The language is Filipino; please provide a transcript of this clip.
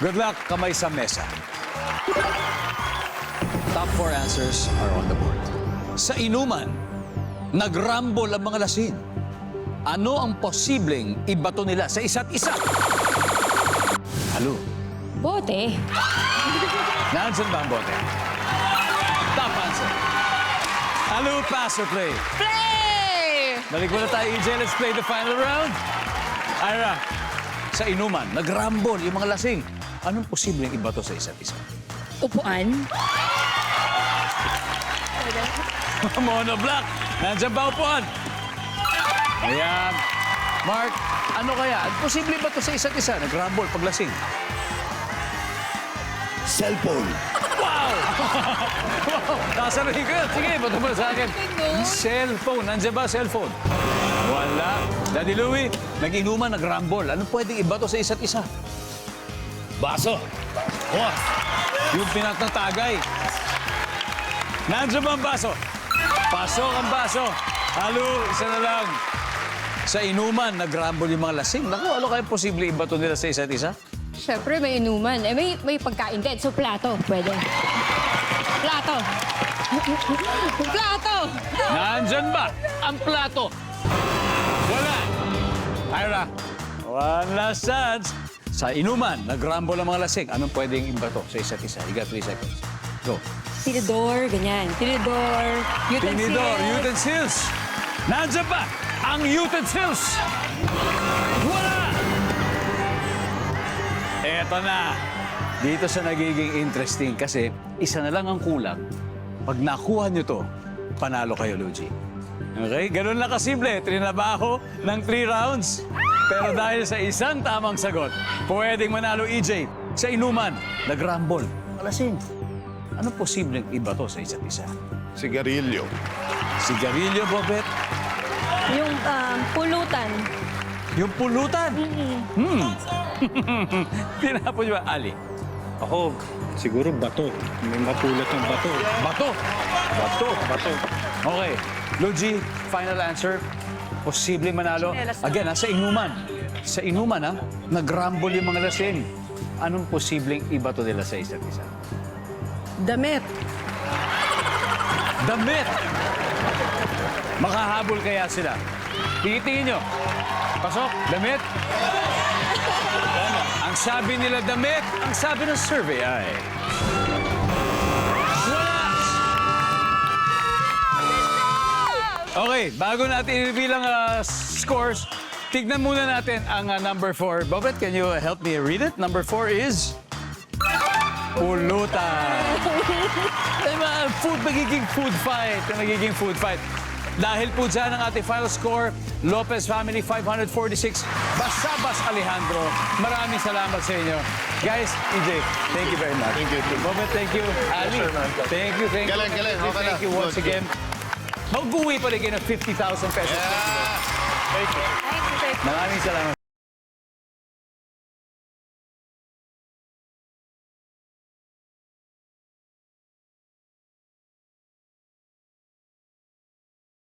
Good luck, kamay sa mesa. Top 4 answers are on the board. Sa inuman, nagrambol ang mga lasing. Ano ang posibleng ibato nila sa isa't isa? Halo, Bote. nandyan ba ang bote? Top answer. Halo, pass or play? Play! Balik muna tayo, EJ. Let's play the final round. Ira, sa inuman, nagrambol yung mga lasing. Anong posibleng ibato sa isa't isa? Upuan. Mono Black, nandiyan ba upuan? Ayan. Mark, ano kaya? Posible ba ito sa isa't isa? Nagrambol, paglasing. Cellphone. Wow! Wow! Nasarahin ko yun. Sige, bato mo sa akin. Cellphone. Nandiyan ba cellphone? Wala. Daddy Louie, nag-inuman, nagrambol. Anong pwedeng ibato sa isa't isa? Baso. Oh. Yung pinatagay. Nandiyan ba ang baso? Pasok ang baso. Halo, isa na lang. Sa inuman, nagrambol yung mga lasing. Naku, ano kaya posible ibato nila sa isa't isa? Siyempre, may inuman. Eh, may pagkain din. So, plato. Pwede. Plato. Plato! Nandyan ba ang plato? Wala. Ira, one last chance. Sa inuman, nagrambol ang mga lasing. Anong pwedeng ibato sa isa't isa? You got 3 seconds. Go. Tinidor, ganyan. Tinidor, utensils. Tinidor, utensils. Nandyan ba ang utensils? Wala! Eto na. Dito sa nagiging interesting kasi isa na lang ang kulang. Pag nakuha nyo to, panalo kayo, Luigi. Okay? Ganun lang kasimple. Trinabaho ng 3 rounds. Pero dahil sa isang tamang sagot, pwedeng manalo, EJ. Sa inuman, nagrambol. Alasing. Ano posibleng iba to sa isa't isa? Sigarilyo. Sigarilyo, Bobet? Yung pulutan. Yung pulutan? Tinapon nyo ba, Ali? Ako, siguro bato. May mapulot ng bato. Bato. Bato. Bato. Okay. Luigi, final answer. Posible manalo. Again, sa inuman. Sa inuman, nagrambol yung mga lasing. Anong posibleng iba to nila sa isa't isa? Damit. Damit! Makahabol kaya sila. Titingin nyo. Pasok, damit. Ang sabi nila damit, ang sabi ng survey ay... Wala! Okay, bago natin i-reveal ang scores, tignan muna natin ang number 4. Bobet, can you help me read it? Number 4 is... Pulutan. Diba, magiging food fight. Magiging food fight. Dahil po dyan ang ating final score, Lopez Family 546, Basabas Alejandro. Maraming salamat sa inyo. Guys, EJ, thank you very much. Thank you. Bobet, thank you. Ali, sir, man. thank you. Galing, galing. Okay Thank na. you once Good, again. Mag-uwi pa rin kayo ng 50,000 pesos. Yeah. Thank you. Maraming salamat.